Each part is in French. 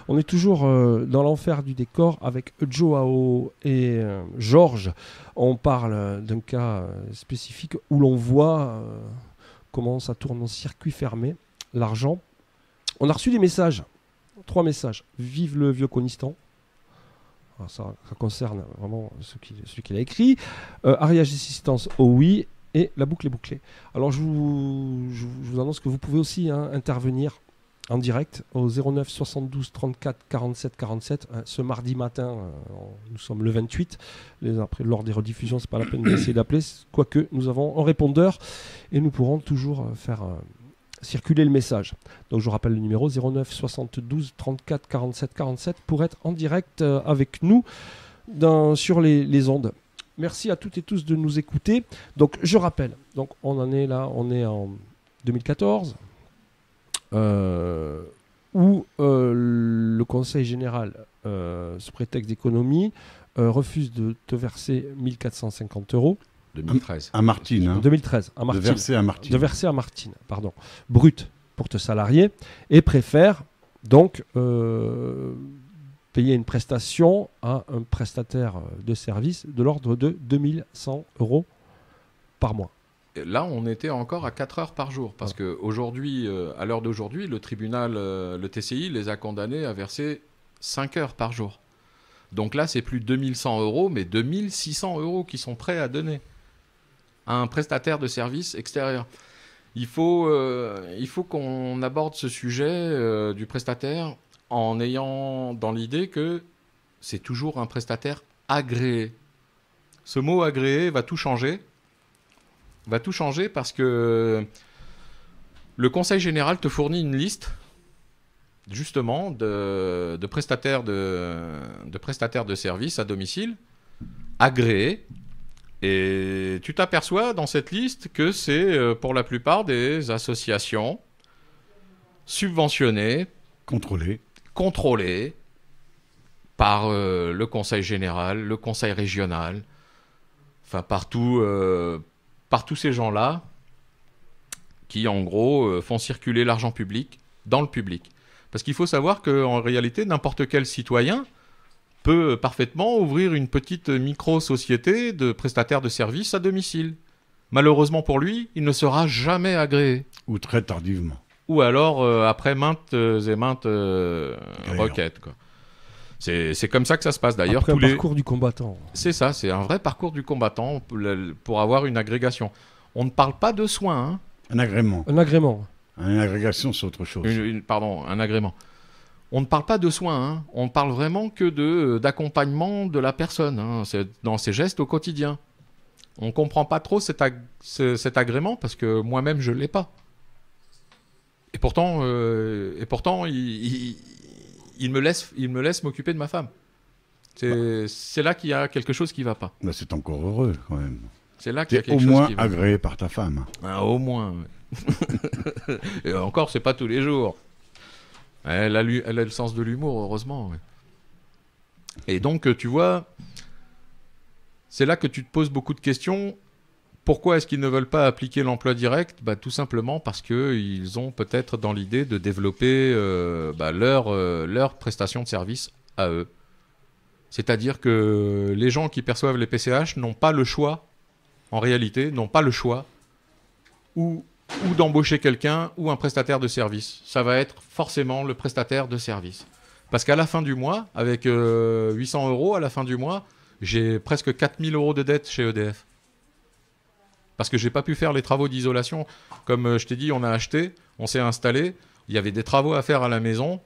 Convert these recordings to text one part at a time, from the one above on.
On est toujours dans l'enfer du décor avec Joao et Georges. On parle d'un cas spécifique où l'on voit comment ça tourne en circuit fermé, l'argent. On a reçu des messages, 3 messages. Vive le vieux Conistan. Alors ça concerne vraiment celui qui l'a écrit. Ariage d'assistance, oh oui. Et la boucle est bouclée. Alors je vous annonce que vous pouvez aussi intervenir en direct au 09 72 34 47 47. Ce mardi matin, nous sommes le 28. Après, lors des rediffusions, c'est pas la peine d'essayer d'appeler. Quoique, nous avons un répondeur et nous pourrons toujours faire circuler le message. Donc je rappelle le numéro 09 72 34 47 47 pour être en direct avec nous sur les ondes. Merci à toutes et tous de nous écouter. Donc je rappelle, donc on en est là, on est en 2014, où le Conseil général, sous prétexte d'économie, refuse de te verser 1450 €. 2013. À Martine. Hein. 2013, à Martine. De verser à Martine. De verser à Martine, pardon. Brut pour te salarier. Et préfère donc payer une prestation à un prestataire de service de l'ordre de 2100 € par mois. Et là, on était encore à 4 heures par jour. Parce qu'aujourd'hui, à l'heure d'aujourd'hui, le tribunal, le TCI, les a condamnés à verser 5 heures par jour. Donc là, c'est plus 2100 €, mais 2600 € qui sont prêts à donner à un prestataire de service extérieur. Il faut qu'on aborde ce sujet du prestataire en ayant dans l'idée que c'est toujours un prestataire agréé. Ce mot agréé va tout changer. Va tout changer parce que le Conseil général te fournit une liste justement de prestataires de services à domicile agréés. Et tu t'aperçois dans cette liste que c'est pour la plupart des associations subventionnées, contrôlées par le Conseil général, le Conseil régional, enfin par tous ces gens-là qui en gros font circuler l'argent public dans le public. Parce qu'il faut savoir qu'en réalité, n'importe quel citoyen peut parfaitement ouvrir une petite micro-société de prestataires de services à domicile. Malheureusement pour lui, il ne sera jamais agréé. Ou très tardivement. Ou alors après maintes et maintes requêtes, quoi. C'est comme ça que ça se passe d'ailleurs. Après un parcours du combattant. C'est ça, c'est un vrai parcours du combattant pour avoir une agrégation. On ne parle pas de soins. Hein. Un agrément. Un agrément. Une agrégation, c'est autre chose. Pardon, un agrément. On ne parle pas de soins, hein. On parle vraiment que d'accompagnement de la personne, hein. C'est dans ses gestes au quotidien. On ne comprend pas trop cet agrément parce que moi-même, je ne l'ai pas. Et pourtant, il me laisse m'occuper de ma femme. C'est là qu'il y a quelque chose qui ne va pas. Bah, c'est encore heureux quand même. C'est là qu'il y a quelque au chose moins qui va agréé par ta femme. Ah, au moins. Ouais. Et encore, c'est pas tous les jours. Elle a le sens de l'humour, heureusement. Ouais. Et donc, tu vois, c'est là que tu te poses beaucoup de questions. Pourquoi est-ce qu'ils ne veulent pas appliquer l'emploi direct ? Bah, tout simplement parce qu'ils ont peut-être dans l'idée de développer leur prestation de service à eux. C'est-à-dire que les gens qui perçoivent les PCH n'ont pas le choix, en réalité, n'ont pas le choix ou d'embaucher quelqu'un ou un prestataire de service. Ça va être forcément le prestataire de service. Parce qu'à la fin du mois, avec 800 € à la fin du mois, j'ai presque 4000 € de dette chez EDF. Parce que j'ai pas pu faire les travaux d'isolation. Comme je t'ai dit, on a acheté, on s'est installé, il y avait des travaux à faire à la maison,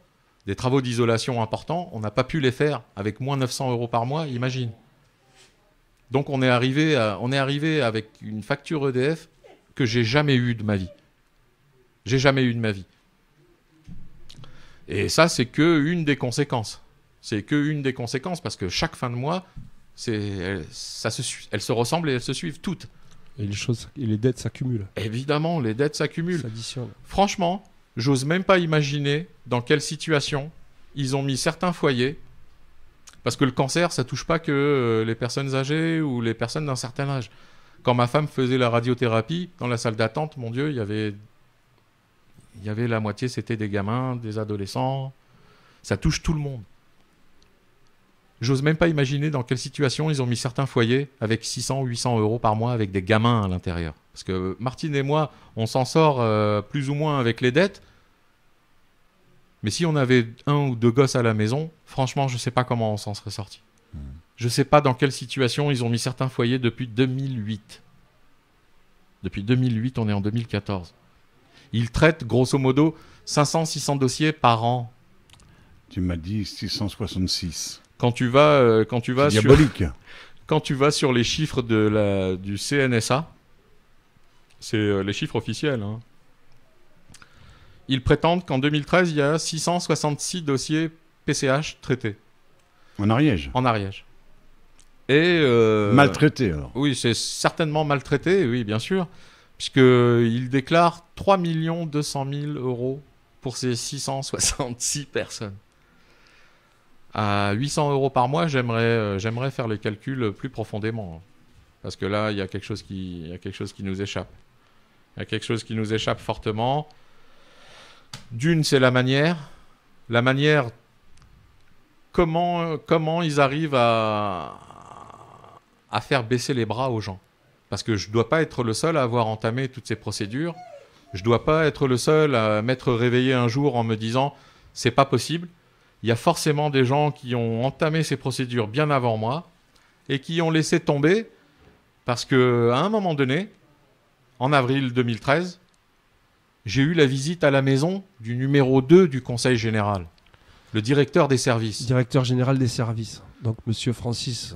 des travaux d'isolation importants, on n'a pas pu les faire avec moins 900 € par mois, imagine. Donc on est arrivé avec une facture EDF que j'ai jamais eue de ma vie. J'ai jamais eu de ma vie. Et ça, c'est qu'une des conséquences. C'est qu'une des conséquences, parce que chaque fin de mois, elles se ressemblent et elles se suivent toutes. Et les dettes s'accumulent. Évidemment, les dettes s'accumulent. S'additionnent. Franchement, j'ose même pas imaginer dans quelle situation ils ont mis certains foyers. Parce que le cancer, ça touche pas que les personnes âgées ou les personnes d'un certain âge. Quand ma femme faisait la radiothérapie, dans la salle d'attente, mon Dieu, il y avait la moitié, c'était des gamins, des adolescents. Ça touche tout le monde. J'ose même pas imaginer dans quelle situation ils ont mis certains foyers avec 600 ou 800 euros par mois avec des gamins à l'intérieur. Parce que Martine et moi, on s'en sort plus ou moins avec les dettes. Mais si on avait 1 ou 2 gosses à la maison, franchement, je sais pas comment on s'en serait sorti. Je sais pas dans quelle situation ils ont mis certains foyers depuis 2008. Depuis 2008, on est en 2014. Ils traitent grosso modo 500-600 dossiers par an. Tu m'as dit 666. Quand tu vas C'est diabolique. Quand tu vas sur les chiffres du CNSA, c'est les chiffres officiels, hein. Ils prétendent qu'en 2013, il y a 666 dossiers PCH traités. En Ariège. En Ariège. Et Maltraité alors. oui, c'est certainement maltraité, oui, bien sûr, puisqu'ils déclarent 3 200 000 euros pour ces 666 personnes. À 800 euros par mois, j'aimerais faire les calculs plus profondément. Hein. Parce que là, il y a quelque chose qui nous échappe. Il y a quelque chose qui nous échappe fortement. D'une, c'est la manière. La manière, comment ils arrivent à faire baisser les bras aux gens. Parce que je ne dois pas être le seul à avoir entamé toutes ces procédures. Je ne dois pas être le seul à m'être réveillé un jour en me disant « c'est pas possible ». Il y a forcément des gens qui ont entamé ces procédures bien avant moi et qui ont laissé tomber parce qu'à un moment donné, en avril 2013, j'ai eu la visite à la maison du numéro 2 du Conseil général, le directeur des services. Directeur général des services, donc Monsieur Francis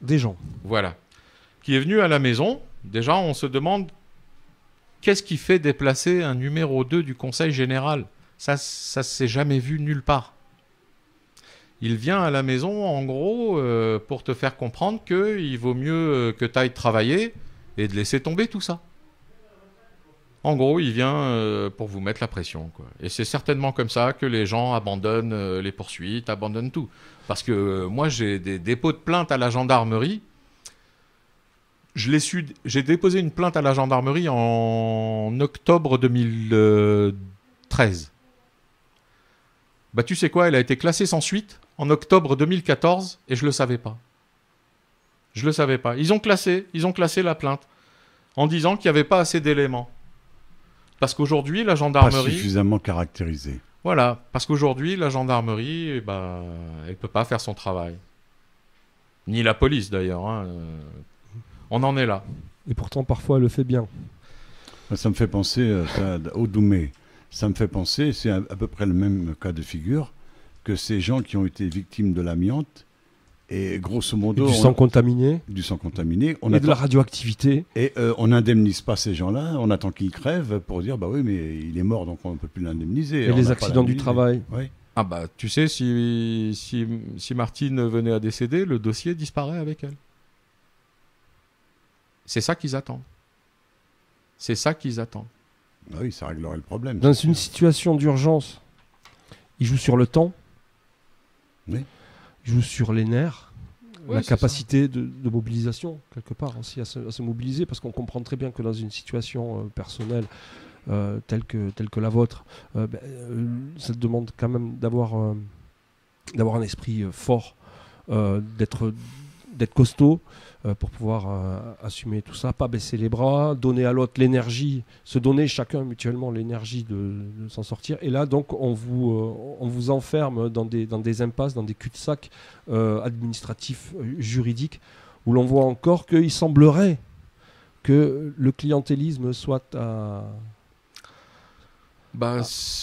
Desjans. Voilà. Qui est venu à la maison. Déjà, on se demande qu'est-ce qui fait déplacer un numéro 2 du Conseil général ? Ça s'est jamais vu nulle part. Il vient à la maison, en gros, pour te faire comprendre qu'il vaut mieux que tu ailles travailler et de laisser tomber tout ça. En gros, il vient pour vous mettre la pression, quoi. Et c'est certainement comme ça que les gens abandonnent les poursuites, abandonnent tout. Parce que moi, j'ai des dépôts de plainte à la gendarmerie. J'ai déposé une plainte à la gendarmerie en octobre 2013. Bah, tu sais quoi, elle a été classée sans suite en octobre 2014 et je ne le savais pas. Je ne le savais pas. Ils ont classé la plainte en disant qu'il n'y avait pas assez d'éléments. Parce qu'aujourd'hui, la gendarmerie... Pas suffisamment caractérisé. Voilà, parce qu'aujourd'hui, la gendarmerie, elle ne peut pas faire son travail. Ni la police, d'ailleurs. Hein. On en est là. Et pourtant, parfois, elle le fait bien. Ça me fait penser au Doumé. Ça me fait penser, c'est à peu près le même cas de figure, que ces gens qui ont été victimes de l'amiante, et grosso modo... Et du sang contaminé. Du sang contaminé. Et de la radioactivité. Et on n'indemnise pas ces gens-là, on attend qu'ils crèvent pour dire, bah oui, mais il est mort, donc on ne peut plus l'indemniser. Et les accidents du travail. Oui. Ah bah, tu sais, si Martine venait à décéder, le dossier disparaît avec elle. C'est ça qu'ils attendent. C'est ça qu'ils attendent. Ah oui, ça réglerait le problème. Dans une situation d'urgence, ils jouent sur le temps. Oui. Ils jouent sur les nerfs. Oui, la capacité de mobilisation, quelque part, aussi, à se mobiliser, parce qu'on comprend très bien que dans une situation personnelle telle que la vôtre, ça demande quand même d'avoir un esprit fort, d'être costaud, pour pouvoir assumer tout ça, pas baisser les bras, donner à l'autre l'énergie, se donner chacun mutuellement l'énergie de s'en sortir. Et là, donc, on vous enferme dans des impasses, dans des cul-de-sac administratifs, juridiques, où l'on voit encore qu'il semblerait que le clientélisme soit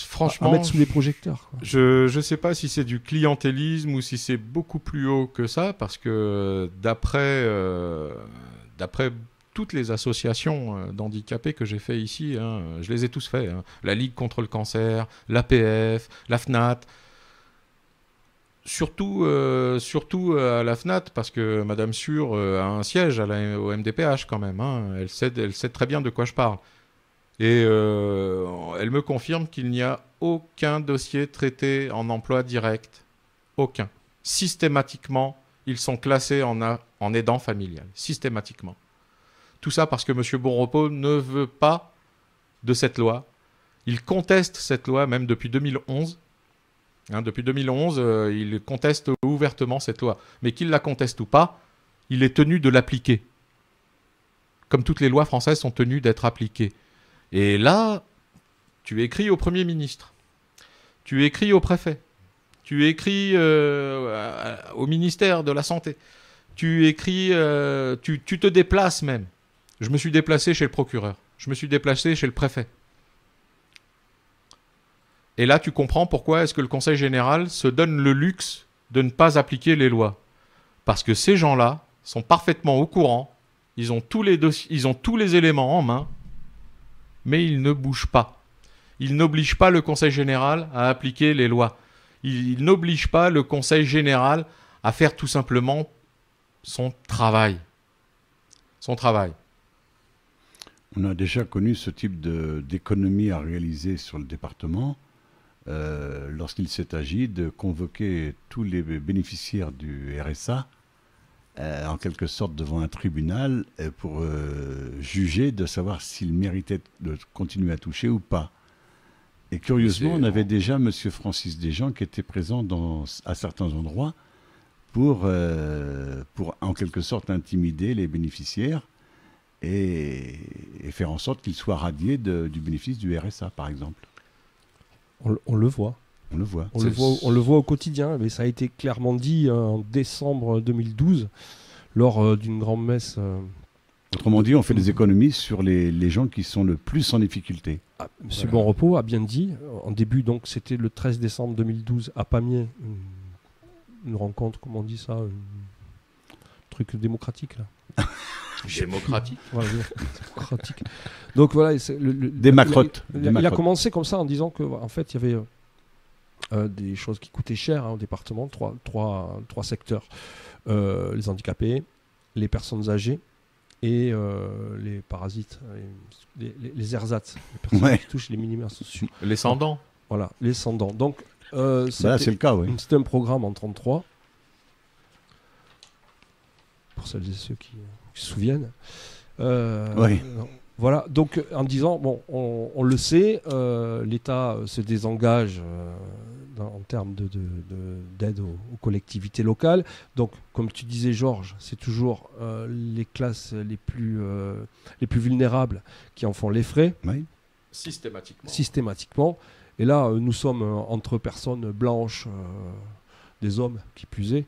franchement, à mettre sous les projecteurs, quoi. Je ne sais pas si c'est du clientélisme ou si c'est beaucoup plus haut que ça, parce que d'après toutes les associations d'handicapés que j'ai fait ici, hein, je les ai tous fait, hein, la Ligue contre le cancer, l'APF, la FNAT, surtout à la FNAT, parce que Madame Sûr a un siège au MDPH quand même, hein, elle sait très bien de quoi je parle. Et elle me confirme qu'il n'y a aucun dossier traité en emploi direct. Aucun. Systématiquement, ils sont classés en aidant familial. Systématiquement. Tout ça parce que M. Bonrepos ne veut pas de cette loi. Il conteste cette loi, même depuis 2011. Hein, depuis 2011, il conteste ouvertement cette loi. Mais qu'il la conteste ou pas, il est tenu de l'appliquer. Comme toutes les lois françaises sont tenues d'être appliquées. Et là, tu écris au Premier ministre, tu écris au préfet, tu écris au ministère de la Santé, tu écris, tu te déplaces même. Je me suis déplacé chez le procureur, je me suis déplacé chez le préfet. Et là, tu comprends pourquoi est-ce que le Conseil général se donne le luxe de ne pas appliquer les lois. Parce que ces gens-là sont parfaitement au courant, ils ont tous les éléments en main, mais ils ne bougent pas. Ils n'obligent pas le Conseil général à appliquer les lois. Ils n'obligent pas le Conseil général à faire tout simplement son travail. Son travail. On a déjà connu ce type d'économie à réaliser sur le département lorsqu'il s'est agi de convoquer tous les bénéficiaires du RSA en quelque sorte devant un tribunal pour juger de savoir s'ils méritaient de continuer à toucher ou pas. Et curieusement, on avait déjà M. Francis Desjans qui était présent à certains endroits pour en quelque sorte intimider les bénéficiaires et faire en sorte qu'ils soient radiés du bénéfice du RSA, par exemple. On le voit. On le voit. On le voit au quotidien, mais ça a été clairement dit en décembre 2012 lors d'une grande messe. Autrement dit, on fait des économies sur les gens qui sont le plus en difficulté. Monsieur Bonrepos a bien dit, en début, donc c'était le 13 décembre 2012 à Pamiers, une rencontre, comment on dit ça, un truc démocratique là. Démocratique. Voilà, démocratique. Donc voilà, Des macrottes. Il a commencé comme ça en disant que en fait il y avait des choses qui coûtaient cher au département, trois secteurs, les handicapés, les personnes âgées et les parasites, les ersatz, les personnes qui touchent les minima sociaux. Les sans-dents. Voilà, les sans-dents. Donc c'est le cas, oui. C'était un programme en 33. Pour celles et ceux qui se souviennent. Oui. Voilà, donc en disant, bon, on le sait, l'État se désengage en termes d'aide aux collectivités locales. Donc, comme tu disais, Georges, c'est toujours les classes les plus vulnérables qui en font les frais. Oui. Systématiquement. Et là, nous sommes entre personnes blanches, des hommes qui plus est.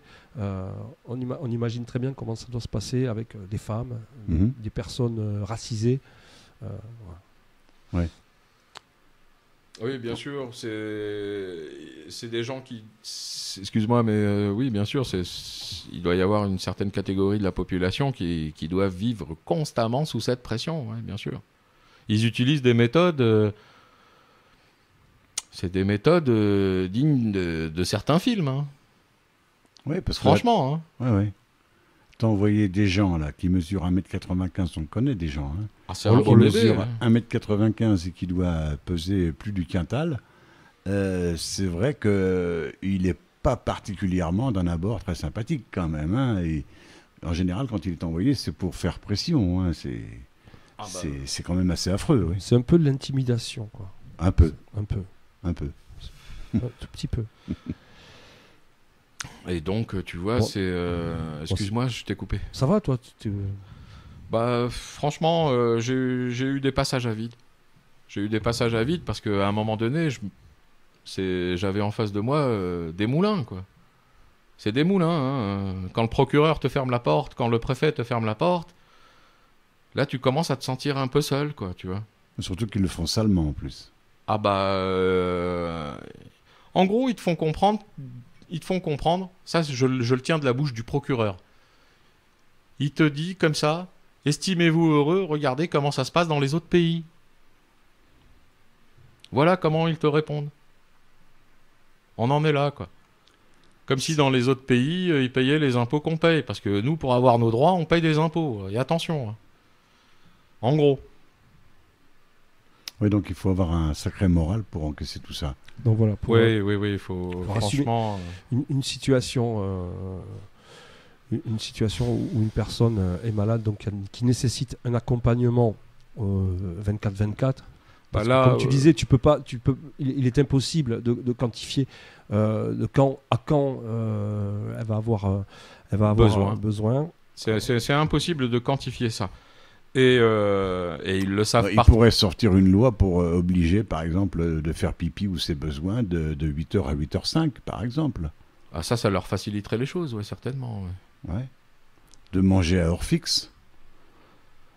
On imagine très bien comment ça doit se passer avec des femmes, des personnes racisées. Ouais. Oui, bien sûr, c'est des gens qui... Excuse-moi, mais oui, bien sûr, il doit y avoir une certaine catégorie de la population qui doivent vivre constamment sous cette pression, ouais, bien sûr. Ils utilisent des méthodes... c'est des méthodes dignes de certains films, hein. Ouais, parce franchement. Que ouais. T'as envoyé des gens là qui mesurent 1m95, on connaît des gens. Hein. Ah, c'est un bon mesure 1m95 et qui doit peser plus du quintal. C'est vrai qu'il n'est pas particulièrement d'un abord très sympathique quand même. Hein, et en général, quand il est envoyé, c'est pour faire pression. Hein, c'est quand même assez affreux. Oui. C'est un peu de l'intimidation, quoi. Un peu. Un peu. Un peu. Un tout petit peu. Et donc, tu vois, bon, excuse-moi, je t'ai coupé. Ça va, toi Bah, franchement, j'ai eu des passages à vide. J'ai eu des passages à vide parce qu'à un moment donné, j'avais en face de moi des moulins, quoi. C'est des moulins. Hein. Quand le procureur te ferme la porte, quand le préfet te ferme la porte, là, tu commences à te sentir un peu seul, quoi, tu vois. Surtout qu'ils le font salement, en plus. Ah bah... En gros, ils te font comprendre... ça je le tiens de la bouche du procureur. Il te dit comme ça, estimez-vous heureux, regardez comment ça se passe dans les autres pays. Voilà comment ils te répondent. On en est là, quoi. Comme si dans les autres pays, ils payaient les impôts qu'on paye. Parce que nous, pour avoir nos droits, on paye des impôts. Et attention. Hein. En gros. Oui, donc il faut avoir un sacré moral pour encaisser tout ça. Donc voilà. Oui, il faut franchement... Une situation où une personne est malade, donc qui nécessite un accompagnement 24/24. Parce là, que comme tu disais, il est impossible de quantifier de quand à quand elle va avoir besoin. C'est impossible de quantifier ça. Et ils le savent Il partout. pourrait sortir une loi pour obliger, par exemple, de faire pipi ou ses besoins de 8h à 8h05, par exemple. Ah, ça leur faciliterait les choses, ouais, certainement. Ouais. Ouais. De manger à heure fixe.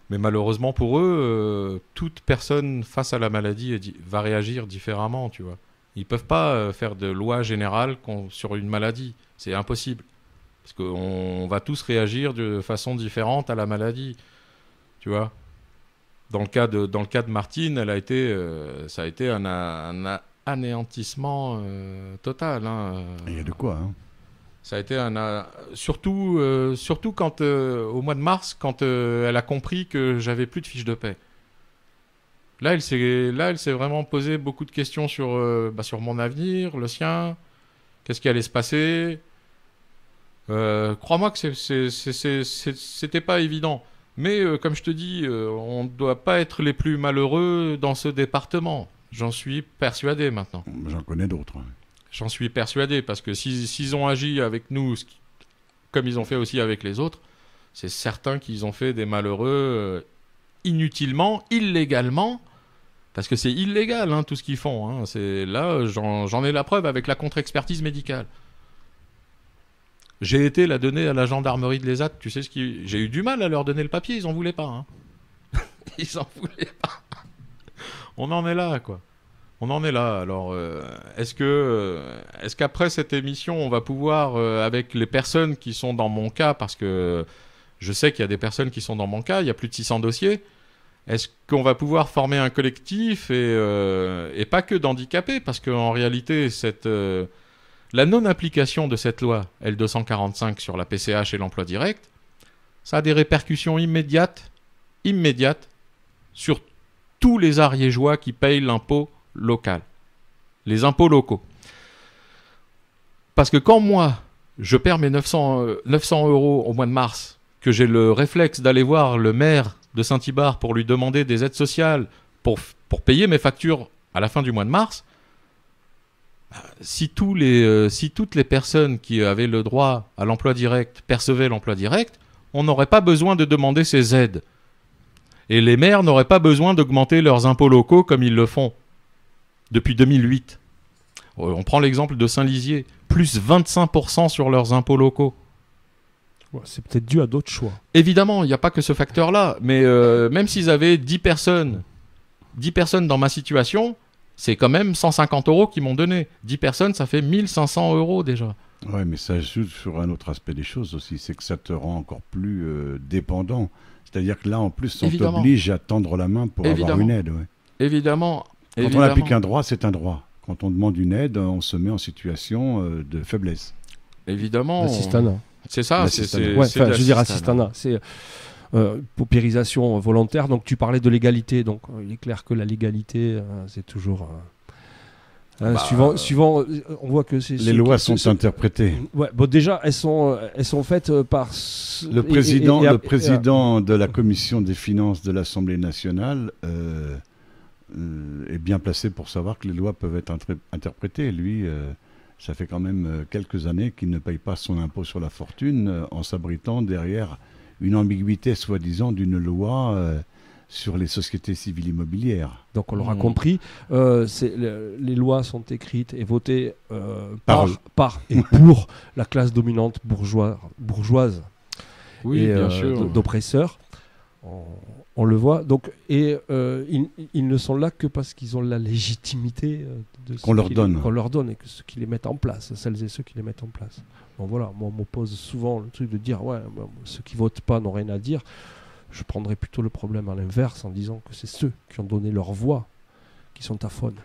Mais malheureusement pour eux, toute personne face à la maladie va réagir différemment, tu vois. Ils peuvent pas faire de loi générale sur une maladie. C'est impossible. Parce qu'on va tous réagir de façon différente à la maladie. Tu vois. Dans le cas de Martine, ça a été un anéantissement total. Hein. Il y a de quoi, hein. Ça a été surtout quand au mois de mars, quand elle a compris que j'avais plus de fiche de paie. Là, elle s'est vraiment posé beaucoup de questions sur mon avenir, le sien, qu'est-ce qui allait se passer. Crois-moi que c'était pas évident. Mais comme je te dis, on ne doit pas être les plus malheureux dans ce département. J'en suis persuadé maintenant. J'en connais d'autres. Hein. J'en suis persuadé, parce que s'ils ont agi avec nous, comme ils ont fait aussi avec les autres, c'est certain qu'ils ont fait des malheureux inutilement, illégalement, parce que c'est illégal hein, tout ce qu'ils font. Hein. Là, j'en ai la preuve avec la contre-expertise médicale. J'ai été la donner à la gendarmerie de l'ESAT, tu sais j'ai eu du mal à leur donner le papier, ils en voulaient pas. Hein. Ils en voulaient pas. On en est là, quoi. On en est là. Alors, est-ce qu'après cette émission, on va pouvoir, avec les personnes qui sont dans mon cas, parce que je sais qu'il y a des personnes qui sont dans mon cas, il y a plus de 600 dossiers, est-ce qu'on va pouvoir former un collectif et pas que d'handicapés, parce qu'en réalité, la non-application de cette loi L245 sur la PCH et l'emploi direct, ça a des répercussions immédiates sur tous les ariégeois qui payent l'impôt local, les impôts locaux. Parce que quand moi, je perds mes 900 € au mois de mars, que j'ai le réflexe d'aller voir le maire de Saint-Ibard pour lui demander des aides sociales pour payer mes factures à la fin du mois de mars, si toutes les personnes qui avaient le droit à l'emploi direct percevaient l'emploi direct, on n'aurait pas besoin de demander ces aides. Et les maires n'auraient pas besoin d'augmenter leurs impôts locaux comme ils le font depuis 2008. On prend l'exemple de Saint-Lizier, plus 25% sur leurs impôts locaux. Ouais, c'est peut-être dû à d'autres choix. Évidemment, il n'y a pas que ce facteur-là, mais même s'ils avaient 10 personnes dans ma situation, c'est quand même 150 € qu'ils m'ont donné. 10 personnes, ça fait 1500 € déjà. Ouais, mais ça ajoute sur un autre aspect des choses aussi, c'est que ça te rend encore plus dépendant. C'est-à-dire que là, en plus, on t'oblige à tendre la main pour avoir une aide. Ouais. Évidemment. Quand on applique un droit, c'est un droit. Quand on demande une aide, on se met en situation de faiblesse. Évidemment. L'assistanat. C'est ça. Je veux dire assistanat. C'est paupérisation volontaire. Donc tu parlais de l'égalité. Donc il est clair que la légalité, c'est toujours... suivant, on voit que les lois sont interprétées. Ouais, bon, déjà, elles sont faites par le président de la commission des finances de l'Assemblée nationale est bien placé pour savoir que les lois peuvent être interprétées. Lui, ça fait quand même quelques années qu'il ne paye pas son impôt sur la fortune en s'abritant derrière une ambiguïté soi-disant d'une loi sur les sociétés civiles immobilières. Donc on l'aura compris, les lois sont écrites et votées par et pour la classe dominante bourgeoise oui, et bien sûr. d'oppresseurs. On le voit. Donc, et ils ne sont là que parce qu'ils ont la légitimité qu'on leur donne et que ceux qui les mettent en place, celles et ceux qui les mettent en place. Donc voilà, moi on m'oppose souvent le truc de dire ceux qui votent pas n'ont rien à dire. Je prendrais plutôt le problème à l'inverse en disant que c'est ceux qui ont donné leur voix qui sont aphones.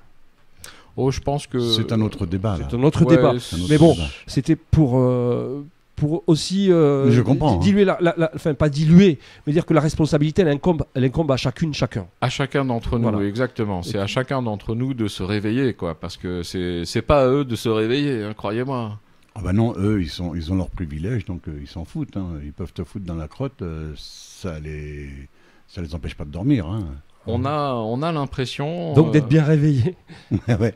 Oh, je pense que... C'est un autre débat. C'est un autre débat. Mais bon, c'était pour aussi je comprends, diluer enfin pas diluer, mais dire que la responsabilité elle incombe à chacun. À chacun d'entre nous, voilà. Exactement. C'est à chacun d'entre nous de se réveiller, quoi, parce que c'est pas à eux de se réveiller, hein, croyez-moi. Ah bah non, eux ils ont leur privilège, donc ils s'en foutent. Hein. Ils peuvent te foutre dans la crotte, ça les empêche pas de dormir. Hein. On a l'impression... Donc d'être bien réveillé. Ouais.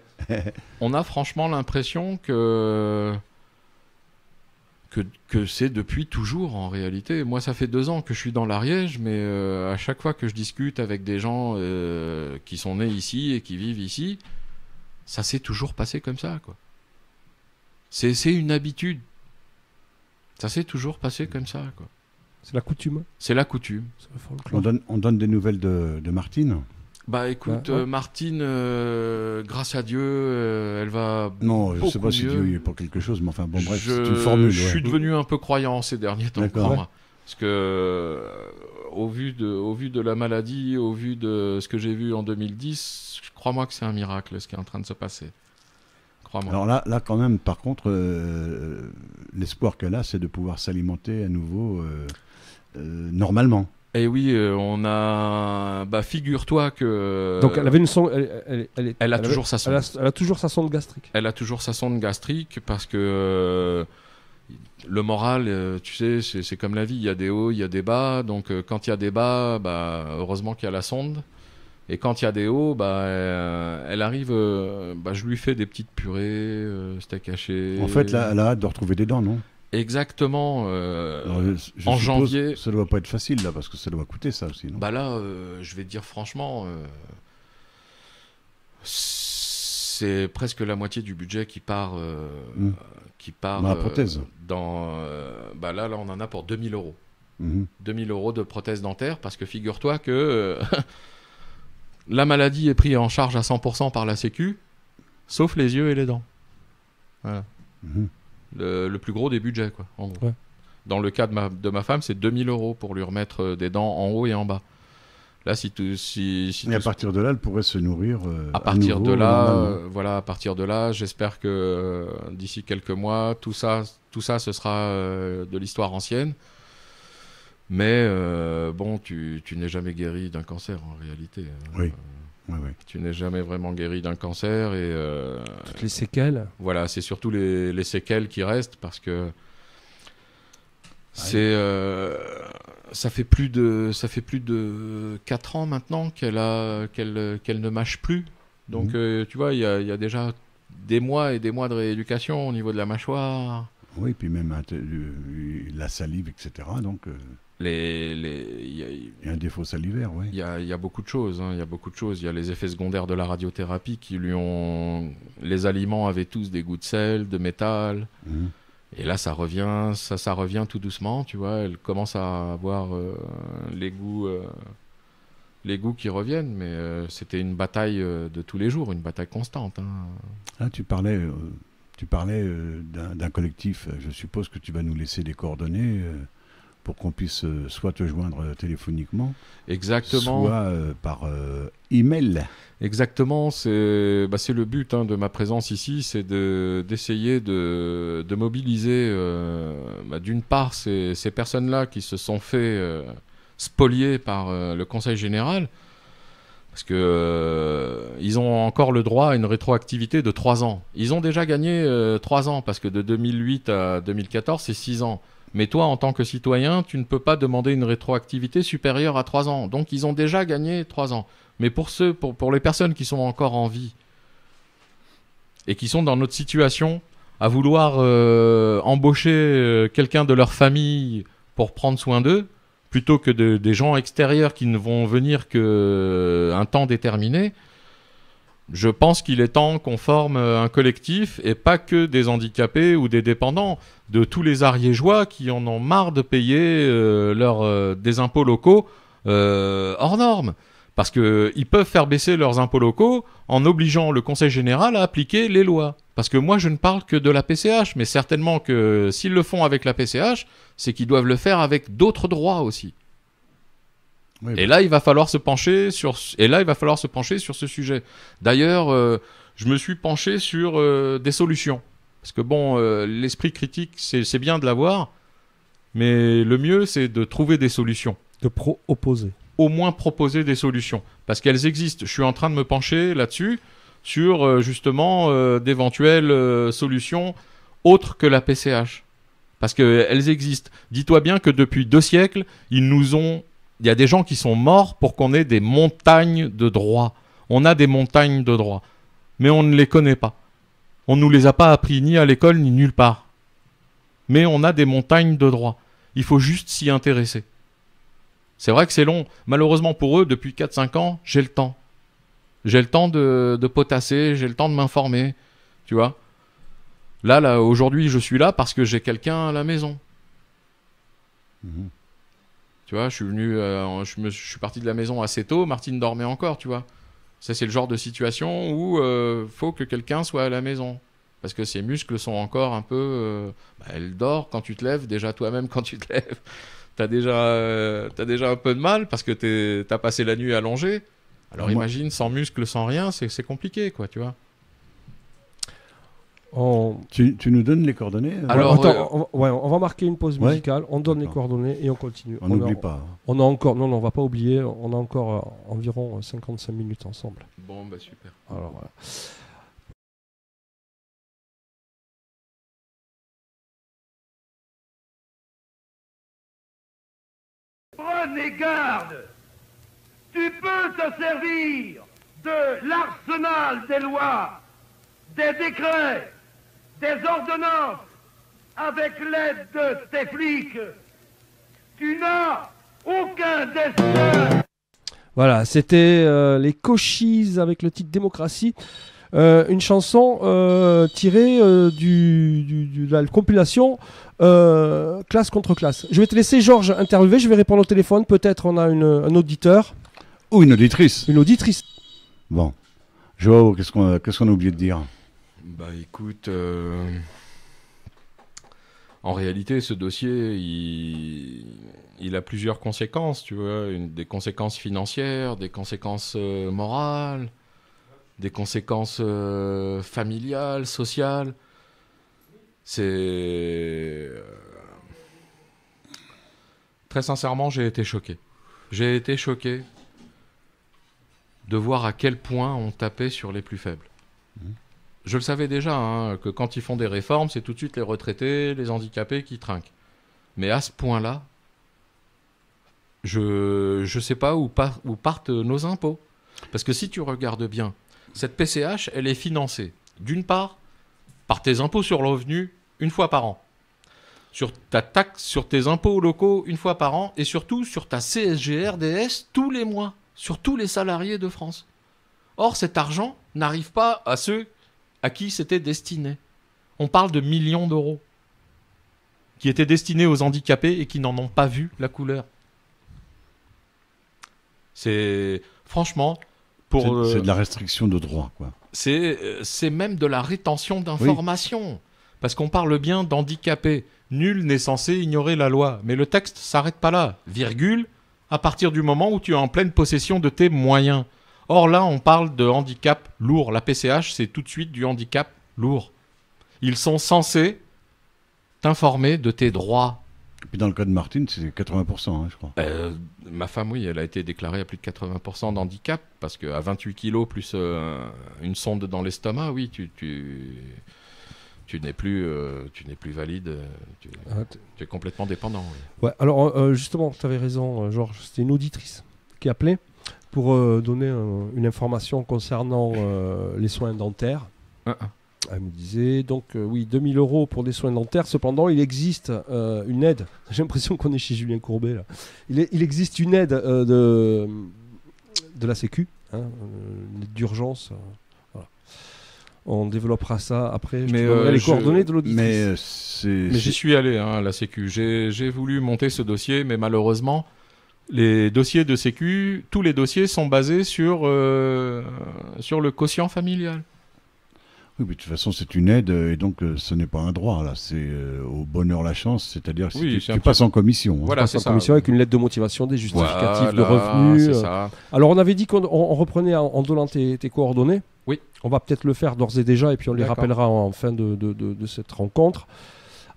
On a franchement l'impression que c'est depuis toujours en réalité. Moi, ça fait 2 ans que je suis dans l'Ariège, mais à chaque fois que je discute avec des gens qui sont nés ici et qui vivent ici, ça s'est toujours passé comme ça, quoi. C'est une habitude. Ça s'est toujours passé comme ça, quoi. C'est la coutume. C'est la coutume. C'est le folklore. On donne des nouvelles de Martine. Bah écoute, Ouais. Martine, grâce à Dieu, elle va Non, je ne sais beaucoup pas si mieux. Dieu y est pour quelque chose, mais enfin bon, bref, je, c'est une formule. je ouais. suis devenu un peu croyant ces derniers temps, D'accord. crois-moi. Parce que, au vu de la maladie, au vu de ce que j'ai vu en 2010, crois-moi que c'est un miracle ce qui est en train de se passer. Crois-moi. Alors là, quand même, par contre, l'espoir qu'elle a, c'est de pouvoir s'alimenter à nouveau normalement. Et oui, on a... Bah, figure-toi que... Donc elle avait une sonde. Elle a toujours sa sonde. Elle a toujours sa sonde gastrique. Elle a toujours sa sonde gastrique parce que le moral, tu sais, c'est comme la vie. Il y a des hauts, il y a des bas. Donc quand il y a des bas, bah, heureusement qu'il y a la sonde. Et quand il y a des hauts, bah, elle arrive. Bah, je lui fais des petites purées, steak haché. En fait, là, elle a hâte de retrouver des dents, non? Exactement. Alors, je en suppose janvier. que ça doit pas être facile, là, parce que ça doit coûter ça aussi, non? Bah là, je vais te dire franchement, c'est presque la moitié du budget qui part. Qui part Dans la prothèse. Bah là, on en a pour 2000 euros. Mhm. 2000 euros de prothèse dentaire, parce que figure-toi que la maladie est prise en charge à 100% par la Sécu, sauf les yeux et les dents. Voilà. Mhm. Le plus gros des budgets, quoi, en gros. Ouais. Dans le cas de ma femme, c'est 2000 euros pour lui remettre des dents en haut et en bas. Là, si Et à partir de là, elle pourrait se nourrir à partir nouveau, de là, normalement. voilà, à partir de là, j'espère que d'ici quelques mois, tout ça, ce sera de l'histoire ancienne. Mais bon, tu n'es jamais guéri d'un cancer en réalité. Oui. Ouais, ouais. Tu n'es jamais vraiment guéri d'un cancer et Toutes les séquelles. voilà, c'est surtout les séquelles qui restent parce que c'est ça fait plus de 4 ans maintenant qu'elle ne mâche plus. Donc tu vois, il y a déjà des mois et des mois de rééducation au niveau de la mâchoire. Oui, puis même la salive, etc. Donc, Il il y a un défaut salivaire, oui. y a beaucoup de choses. Hein, il y a beaucoup de choses. Il y a les effets secondaires de la radiothérapie qui lui ont... Les aliments avaient tous des goûts de sel, de métal. Mhm. Et là, ça revient tout doucement, tu vois. Elle commence à avoir les goûts qui reviennent. Mais c'était une bataille de tous les jours, une bataille constante. Hein. Là, tu parlais d'un collectif. Je suppose que tu vas nous laisser des coordonnées pour qu'on puisse soit te joindre téléphoniquement, Exactement. soit par email. Exactement, c'est le but hein, de ma présence ici, c'est d'essayer de mobiliser d'une part ces personnes-là qui se sont fait spolier par le Conseil général, parce que ils ont encore le droit à une rétroactivité de 3 ans. Ils ont déjà gagné 3 ans, parce que de 2008 à 2014, c'est 6 ans. Mais toi, en tant que citoyen, tu ne peux pas demander une rétroactivité supérieure à 3 ans. Donc, ils ont déjà gagné 3 ans. Mais pour les personnes qui sont encore en vie et qui sont dans notre situation, à vouloir embaucher quelqu'un de leur famille pour prendre soin d'eux, plutôt que des gens extérieurs qui ne vont venir qu'un temps déterminé, je pense qu'il est temps qu'on forme un collectif, et pas que des handicapés ou des dépendants, de tous les ariégeois qui en ont marre de payer des impôts locaux hors normes. Parce qu'ils peuvent faire baisser leurs impôts locaux en obligeant le Conseil général à appliquer les lois. Parce que moi, je ne parle que de la PCH, mais certainement que s'ils le font avec la PCH, c'est qu'ils doivent le faire avec d'autres droits aussi. Oui, Et là, il va falloir se pencher sur ce sujet. D'ailleurs, je me suis penché sur des solutions. Parce que bon, l'esprit critique, c'est bien de l'avoir, mais le mieux, c'est de trouver des solutions. De pro-opposé. Au moins proposer des solutions. Parce qu'elles existent. Je suis en train de me pencher là-dessus, sur justement d'éventuelles solutions autres que la PCH. Parce qu'elles existent. Dis-toi bien que depuis 2 siècles, ils nous ont Il y a des gens qui sont morts pour qu'on ait des montagnes de droit. On a des montagnes de droit, mais on ne les connaît pas. On ne nous les a pas appris ni à l'école ni nulle part. Mais on a des montagnes de droit. Il faut juste s'y intéresser. C'est vrai que c'est long. Malheureusement pour eux, depuis 4-5 ans, j'ai le temps. J'ai le temps de potasser, j'ai le temps de m'informer. Tu vois ? Là, aujourd'hui, je suis là parce que j'ai quelqu'un à la maison. Mhm. Tu vois, je suis venu, je suis parti de la maison assez tôt, Martine dormait encore, tu vois. Ça, c'est le genre de situation où faut que quelqu'un soit à la maison. Parce que ses muscles sont encore un peu... elle dort quand tu te lèves, déjà toi-même quand tu te lèves. T'as déjà un peu de mal parce que t'as passé la nuit allongé. Alors imagine, sans muscles, sans rien, c'est compliqué, quoi, tu vois. Tu nous donnes les coordonnées Alors, attends, on va marquer une pause Ouais. musicale, on donne les D'accord. coordonnées et on continue. On n'oublie pas. On a encore, non, on va pas oublier, on a encore environ 55 minutes ensemble. Bon, bah super. Alors voilà. Prenez garde. Tu peux te servir de l'arsenal des lois, des décrets, des ordonnances, avec l'aide de tes flics. Tu n'as aucun destin. Voilà, c'était les Cochise avec le titre Démocratie. Une chanson tirée de la compilation Classe contre classe. Je vais te laisser, Georges, interviewer. Je vais répondre au téléphone. Peut-être on a un auditeur. Ou une auditrice. Une auditrice. Bon. Joao, qu'est-ce qu'on a oublié de dire? Bah écoute, en réalité, ce dossier, il a plusieurs conséquences, tu vois, des conséquences financières, des conséquences morales, des conséquences familiales, sociales. C'est... Très sincèrement, j'ai été choqué. J'ai été choqué de voir à quel point on tapait sur les plus faibles. Je le savais déjà, hein, que quand ils font des réformes, c'est tout de suite les retraités, les handicapés qui trinquent. Mais à ce point-là, je sais pas où partent nos impôts. Parce que si tu regardes bien, cette PCH, elle est financée, d'une part, par tes impôts sur le revenu, une fois par an. Sur ta taxe, sur tes impôts locaux, une fois par an. Et surtout, sur ta CSG-RDS, tous les mois. Sur tous les salariés de France. Or, cet argent n'arrive pas à ceux à qui c'était destiné. On parle de millions d'euros qui étaient destinés aux handicapés et qui n'en ont pas vu la couleur. C'est franchement c'est de la restriction de droit, quoi. C'est même de la rétention d'informations. Oui. Parce qu'on parle bien d'handicapés. Nul n'est censé ignorer la loi. Mais le texte s'arrête pas là. Virgule, à partir du moment où tu es en pleine possession de tes moyens. Or là, on parle de handicap lourd. La PCH, c'est tout de suite du handicap lourd. Ils sont censés t'informer de tes droits. Et puis dans le cas de Martine, c'est 80%, hein, je crois. Ma femme, oui, elle a été déclarée à plus de 80% d'handicap, parce qu'à 28 kilos plus une sonde dans l'estomac, oui, tu n'es plus valide, tu es complètement dépendant. Oui. Ouais, alors justement, tu avais raison, Georges, c'était une auditrice qui appelait pour donner une information concernant les soins dentaires. Elle me disait donc oui, 2 000 € pour des soins dentaires. Cependant, il existe une aide. J'ai l'impression qu'on est chez Julien Courbet là. Il existe une aide de la Sécu, hein, une aide d'urgence. Voilà. On développera ça après. Je te donnerai les coordonnées de l'auditrice. Mais j'y suis allé, hein, à la Sécu. J'ai voulu monter ce dossier, mais malheureusement, les dossiers de Sécu, tous les dossiers sont basés sur le quotient familial. Oui, mais de toute façon, c'est une aide et donc ce n'est pas un droit. Là, c'est au bonheur la chance, c'est-à-dire que tu passes en commission. Voilà, hein. c'est ça. En commission avec une lettre de motivation, des justificatifs de revenus. C'est ça. Alors, on avait dit qu'on reprenait en donnant tes coordonnées. Oui. On va peut-être le faire d'ores et déjà et puis on les rappellera en fin de cette rencontre.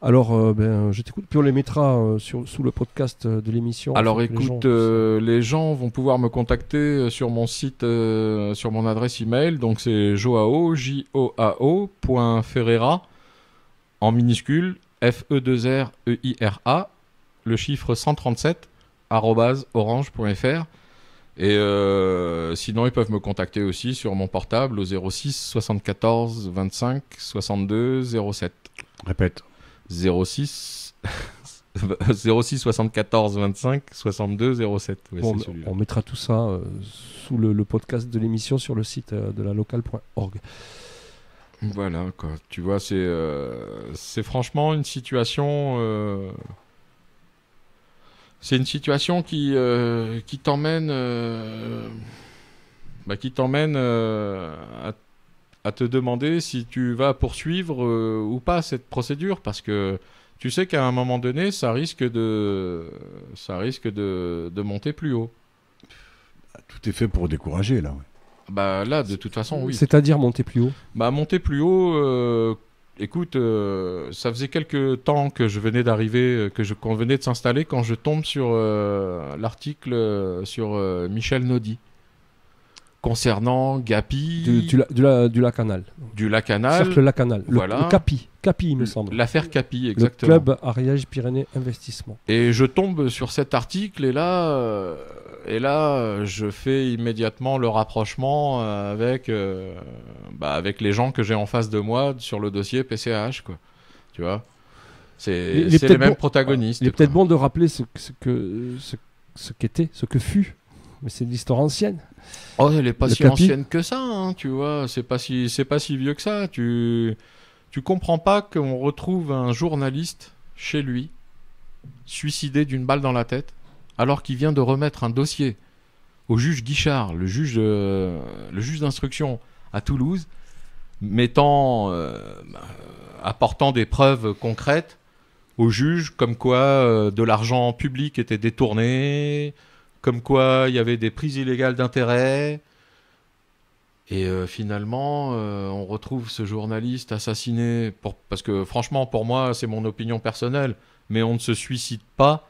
Alors, je t'écoute, puis on les mettra sous le podcast de l'émission. Alors écoute, les gens vont pouvoir me contacter sur mon site, sur mon adresse email. Donc c'est Joao, joao.ferreira, en minuscule, F-E-2-R-E-I-R-A, le chiffre 137, orange.fr. Et sinon, ils peuvent me contacter aussi sur mon portable au 06 74 25 62 07. Répète. 06 74 25 62 07. Ouais, Bon, c'est celui-là. on mettra tout ça sous le podcast de l'émission sur le site de la locale.org. Voilà, quoi. Tu vois, c'est franchement une situation. C'est une situation qui t'emmène, à te demander si tu vas poursuivre ou pas cette procédure, parce que tu sais qu'à un moment donné, ça risque de monter plus haut. Tout est fait pour décourager, là. Ouais. Bah là, de toute façon, oui. C'est-à-dire monter plus haut. Bah monter plus haut. Écoute, ça faisait quelques temps que je venais d'arriver, qu'on venait de s'installer, quand je tombe sur l'article sur Michel Naudy concernant Gapi, Du Lacanal. du Lacanal, Cercle Lacanal. Voilà. Le Capi, il me semble. l'affaire Capi, Le exactement. club Ariège-Pyrénées Investissement. Et je tombe sur cet article et là, je fais immédiatement le rapprochement avec les gens que j'ai en face de moi sur le dossier PCH, quoi. Tu vois, c'est Il est les peut-être mêmes bon- protagonistes. Il est peut-être quoi. bon de rappeler ce que fut. Mais c'est de l'histoire ancienne. Oh, elle est pas Le si Capi. ancienne que ça, hein, tu vois. C'est pas si vieux que ça. Tu comprends pas qu'on retrouve un journaliste chez lui, suicidé d'une balle dans la tête, alors qu'il vient de remettre un dossier au juge Guichard, le juge d'instruction à Toulouse, apportant des preuves concrètes au juge, comme quoi de l'argent public était détourné, comme quoi il y avait des prises illégales d'intérêt. Et finalement, on retrouve ce journaliste assassiné, parce que franchement, pour moi, c'est mon opinion personnelle, mais on ne se suicide pas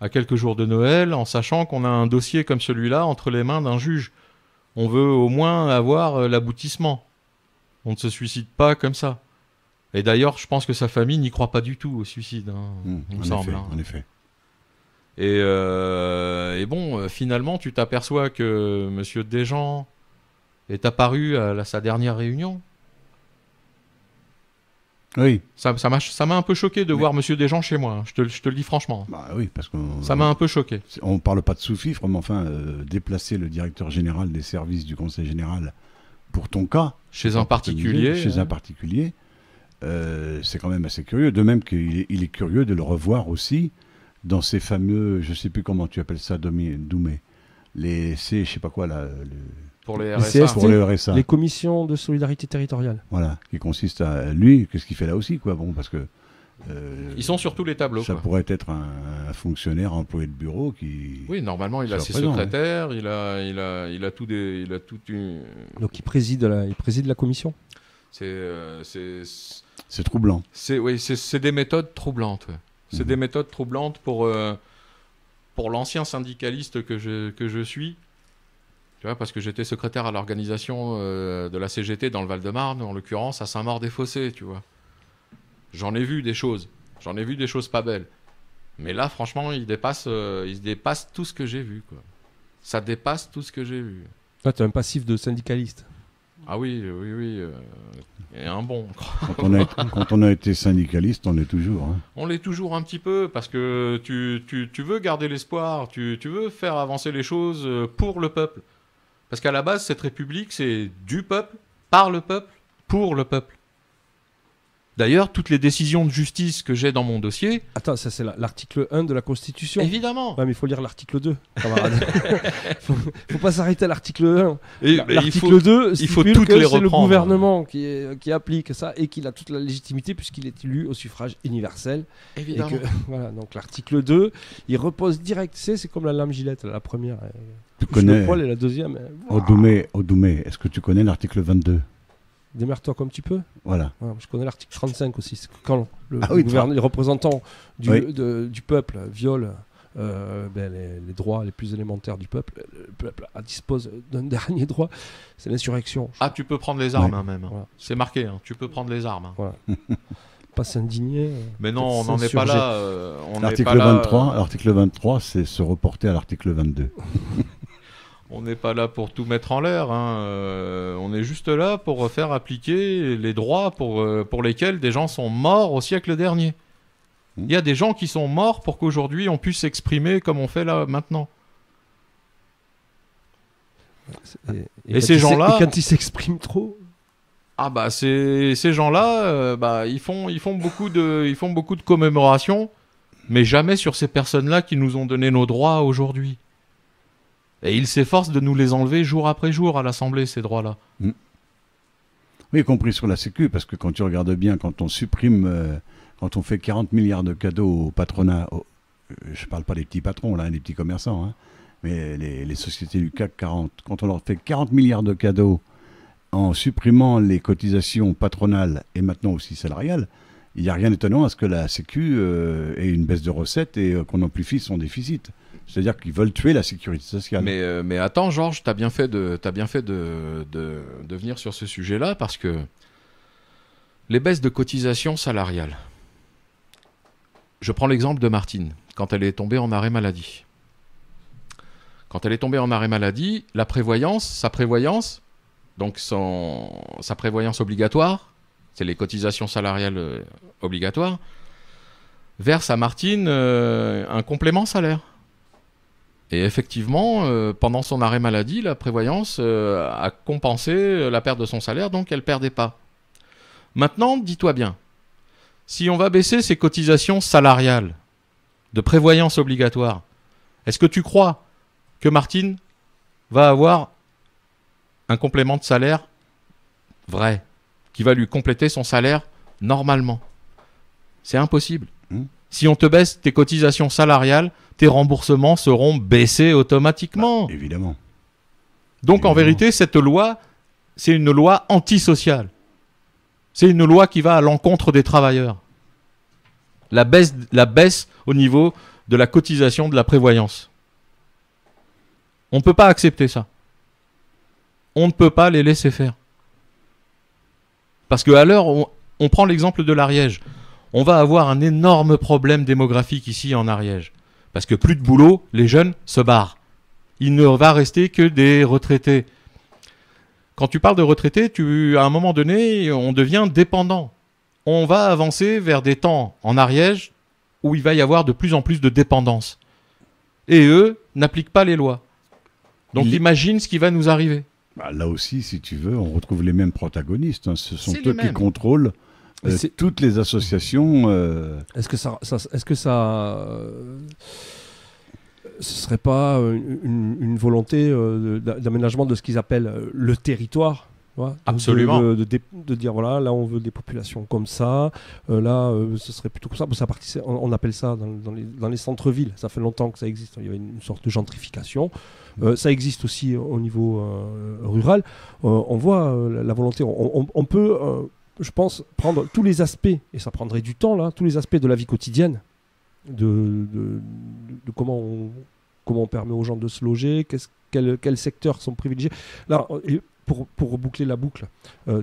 à quelques jours de Noël en sachant qu'on a un dossier comme celui-là entre les mains d'un juge. On veut au moins avoir l'aboutissement. On ne se suicide pas comme ça. Et d'ailleurs, je pense que sa famille n'y croit pas du tout au suicide, hein, il me semble. Hein. En effet. Et bon, finalement, tu t'aperçois que M. Desjans est apparu à sa dernière réunion. Oui. Ça m'a un peu choqué de voir M. Desjans chez moi, hein. Je te le dis franchement. Bah oui, parce qu'on Ça m'a un peu choqué. on parle pas de sous-fifre, mais enfin, déplacer le directeur général des services du Conseil général pour ton cas, Chez un particulier. chez un particulier, c'est quand même assez curieux. De même qu'il est curieux de le revoir aussi dans ces fameux, je sais plus comment tu appelles ça, Doumé, les C, je sais pas quoi là, Pour les CST. RSA. pour le RSA. Les commissions de solidarité territoriale. Voilà, qui consiste à lui, qu'est-ce qu'il fait là aussi, quoi. Bon, parce que Ils sont sur tous les tableaux. ça Quoi. pourrait être un fonctionnaire employé de bureau qui. Oui, normalement, il a C'est ses présent, secrétaires, il a toute une. Donc il préside la commission. C'est troublant. C'est des méthodes troublantes. Ouais. C'est des méthodes troublantes pour l'ancien syndicaliste que je suis. Tu vois, parce que j'étais secrétaire à l'organisation de la CGT dans le Val-de-Marne, en l'occurrence à Saint-Maur-des-Fossés, tu vois. J'en ai vu des choses. J'en ai vu des choses pas belles. Mais là, franchement, il dépasse tout ce que j'ai vu, quoi. Ça dépasse tout ce que j'ai vu. Là, tu as un passif de syndicaliste. Ah oui. Et un bon. Quand on a été syndicaliste, on est toujours. Hein. On l'est toujours un petit peu parce que tu veux garder l'espoir, tu veux faire avancer les choses pour le peuple. Parce qu'à la base, cette république, c'est du peuple, par le peuple, pour le peuple. D'ailleurs, toutes les décisions de justice que j'ai dans mon dossier... Attends, ça c'est l'article 1 de la Constitution. Évidemment. Ouais, mais il faut lire l'article 2, camarade. faut pas s'arrêter à l'article 1. Et, L'article 2, il faut stipule toutes que les c'est le reprendre. gouvernement qui applique ça et qu'il a toute la légitimité puisqu'il est élu au suffrage universel. Évidemment. Et que, voilà, donc l'article 2, il repose direct. C'est comme la lame Gillette, la première. Tu touche le connais poil et la deuxième. Odoumé, est-ce que tu connais l'article 22? Démerde-toi comme tu peux. Voilà. Ouais, je connais l'article 35 aussi. C'est quand les représentants du peuple violent les droits les plus élémentaires du peuple, le peuple dispose d'un dernier droit, c'est l'insurrection. Ah, tu peux prendre les armes Ouais. hein, même. Voilà. C'est marqué, hein. Tu peux prendre les armes. Hein. Voilà. pas s'indigner. Mais non, on peut-être n'en est pas s'insurger. là. L'article 23, c'est se reporter à l'article 22. On n'est pas là pour tout mettre en l'air. Hein. On est juste là pour faire appliquer les droits pour lesquels des gens sont morts au siècle dernier. Il y a des gens qui sont morts pour qu'aujourd'hui on puisse s'exprimer comme on fait là maintenant. Et ces gens-là... Et quand ils s'expriment trop... Ah bah ces gens-là, ils font beaucoup de commémorations, mais jamais sur ces personnes-là qui nous ont donné nos droits aujourd'hui. Et ils s'efforcent de nous les enlever jour après jour à l'Assemblée, ces droits-là. Oui, y compris sur la Sécu, parce que quand tu regardes bien, quand on supprime, quand on fait 40 milliards de cadeaux au patronat, je ne parle pas des petits patrons, là, des petits commerçants, hein, mais les sociétés du CAC 40, quand on leur fait 40 milliards de cadeaux en supprimant les cotisations patronales et maintenant aussi salariales, il n'y a rien d'étonnant à ce que la Sécu ait une baisse de recettes et qu'on amplifie son déficit. C'est-à-dire qu'ils veulent tuer la sécurité sociale. Mais attends, Georges, t'as bien fait de venir sur ce sujet-là, parce que les baisses de cotisations salariales. Je prends l'exemple de Martine, quand elle est tombée en arrêt maladie. Quand elle est tombée en arrêt maladie, sa prévoyance, donc sa prévoyance obligatoire, c'est les cotisations salariales obligatoires, verse à Martine un complément salaire. Et effectivement, pendant son arrêt maladie, la prévoyance a compensé la perte de son salaire, donc elle ne perdait pas. Maintenant, dis-toi bien, si on va baisser ses cotisations salariales de prévoyance obligatoire, est-ce que tu crois que Martine va avoir un complément de salaire vrai, qui va lui compléter son salaire normalement? C'est impossible. Si on te baisse tes cotisations salariales, tes remboursements seront baissés automatiquement. Évidemment. Donc en vérité, cette loi, c'est une loi antisociale. C'est une loi qui va à l'encontre des travailleurs. La baisse au niveau de la cotisation de la prévoyance. On ne peut pas accepter ça. On ne peut pas les laisser faire. Parce qu'à l'heure, on prend l'exemple de l'Ariège. On va avoir un énorme problème démographique ici en Ariège. Parce que plus de boulot, les jeunes se barrent. Il ne va rester que des retraités. Quand tu parles de retraités, à un moment donné, on devient dépendant. On va avancer vers des temps en Ariège où il va y avoir de plus en plus de dépendance. Et eux n'appliquent pas les lois. Donc imagine ce qui va nous arriver. Là aussi, si tu veux, on retrouve les mêmes protagonistes. Hein. Ce sont C'est eux les qui mêmes. contrôlent toutes les associations. Est-ce que ce serait pas une volonté d'aménagement de ce qu'ils appellent le territoire, tu vois, Absolument. de dire voilà, là on veut des populations comme ça, là ce serait plutôt comme ça. Bon, on appelle ça dans les centres-villes. Ça fait longtemps que ça existe. Il y avait une sorte de gentrification. Ça existe aussi au niveau rural. On voit la volonté. On peut je pense, prendre tous les aspects, et ça prendrait du temps là, tous les aspects de la vie quotidienne, de comment on permet aux gens de se loger, quels secteurs sont privilégiés. Là, pour boucler la boucle,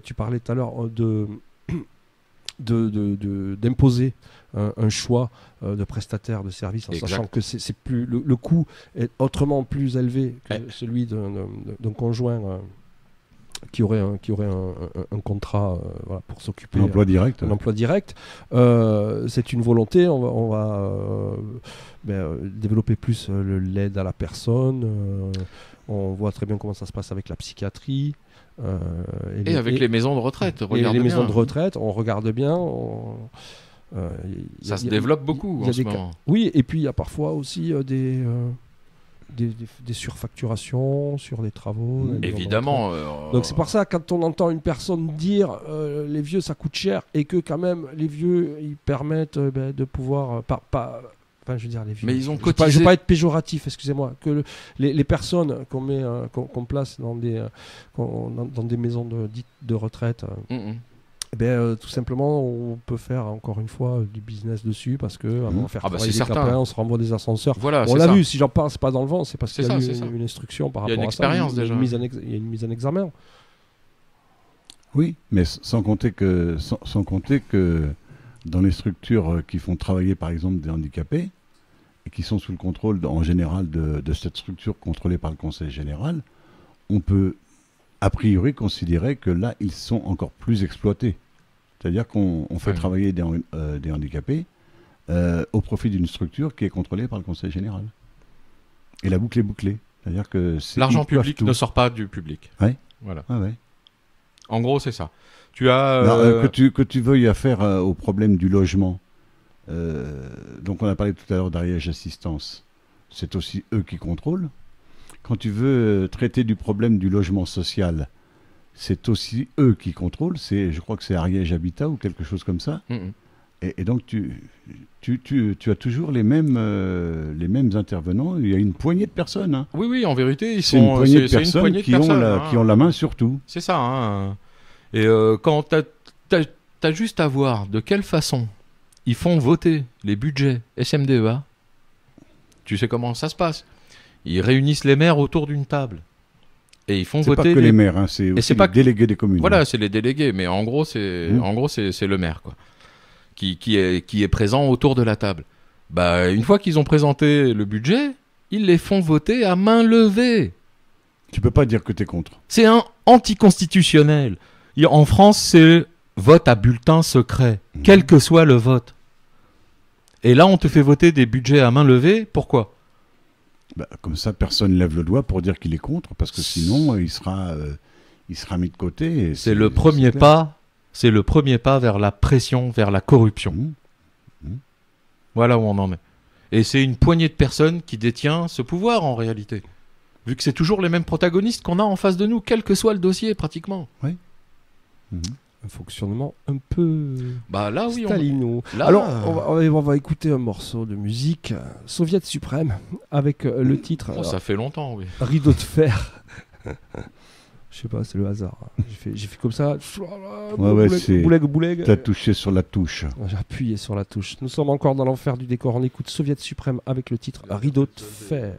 tu parlais tout à l'heure d'imposer un choix de prestataire de services, en Exact. sachant que c'est plus le coût est autrement plus élevé que celui d'un conjoint qui aurait un contrat pour s'occuper. Un emploi direct. Un emploi direct. C'est une volonté. On va développer plus l'aide à la personne. On voit très bien comment ça se passe avec la psychiatrie. Et avec les maisons de retraite. Et les maisons de retraite, on regarde bien. Ça se développe beaucoup en ce moment. Oui, et puis il y a parfois aussi des surfacturations sur des travaux. Évidemment. Donc c'est pour ça, quand on entend une personne dire les vieux ça coûte cher, et que quand même les vieux ils permettent de pouvoir enfin, je veux dire, les vieux. Mais ils ont Je ne cotisé. vais pas être péjoratif, excusez-moi. Que les personnes qu'on place dans des maisons de retraite, tout simplement, on peut faire encore une fois du business dessus, parce que avant de faire travailler des caprins, on se renvoie des ascenseurs. Voilà, On l'a vu, si j'en parle, c'est pas dans le vent, c'est parce qu'il y a une instruction par rapport à ça. Il y a une expérience déjà. Il y a une mise en examen. Oui, mais sans compter que dans les structures qui font travailler par exemple des handicapés et qui sont sous le contrôle en général de cette structure contrôlée par le Conseil général, on peut a priori considérer que là ils sont encore plus exploités. C'est-à-dire qu'on fait travailler des handicapés au profit d'une structure qui est contrôlée par le Conseil général. Et la boucle est bouclée. C'est-à-dire que l'argent public ne sort pas du public. Ouais. Voilà. Ah ouais. En gros, c'est ça. Tu as que tu veuilles affaire au problème du logement. Donc on a parlé tout à l'heure d'Ariège Assistance. C'est aussi eux qui contrôlent. Quand tu veux traiter du problème du logement social, c'est aussi eux qui contrôlent. Je crois que c'est Ariège Habitat ou quelque chose comme ça. Et donc tu as toujours les mêmes intervenants. Il y a une poignée de personnes. Hein. Oui, en vérité, c'est une poignée de personnes qui ont la main sur tout. C'est ça. Hein. Et quand t'as juste à voir de quelle façon ils font voter les budgets SMDEA, tu sais comment ça se passe. Ils réunissent les maires autour d'une table. Et ils font voter. C'est pas que les maires, hein, c'est aussi les délégués des communes. Voilà, c'est les délégués, mais en gros, c'est le maire, quoi. Qui est présent autour de la table. Bah, une fois qu'ils ont présenté le budget, ils les font voter à main levée. Tu peux pas dire que tu es contre. C'est un anticonstitutionnel. En France, c'est vote à bulletin secret, quel que soit le vote. Et là, on te fait voter des budgets à main levée, pourquoi ? Comme ça, personne lève le doigt pour dire qu'il est contre, parce que sinon, il sera mis de côté. Et c'est le premier pas. C'est le premier pas vers la pression, vers la corruption. Voilà où on en est. Et c'est une poignée de personnes qui détient ce pouvoir en réalité. Vu que c'est toujours les mêmes protagonistes qu'on a en face de nous, quel que soit le dossier pratiquement. Oui. Un fonctionnement un peu là, oui, stalino. Alors, on va écouter un morceau de musique, Soviet suprême, avec le titre... ça fait longtemps, oui. Rideau de fer. Je sais pas, c'est le hasard. J'ai fait comme ça. Bouleg. T'as touché sur la touche. J'ai appuyé sur la touche. Nous sommes encore dans l'enfer du décor. On écoute Soviet suprême avec le titre Rideau de fer.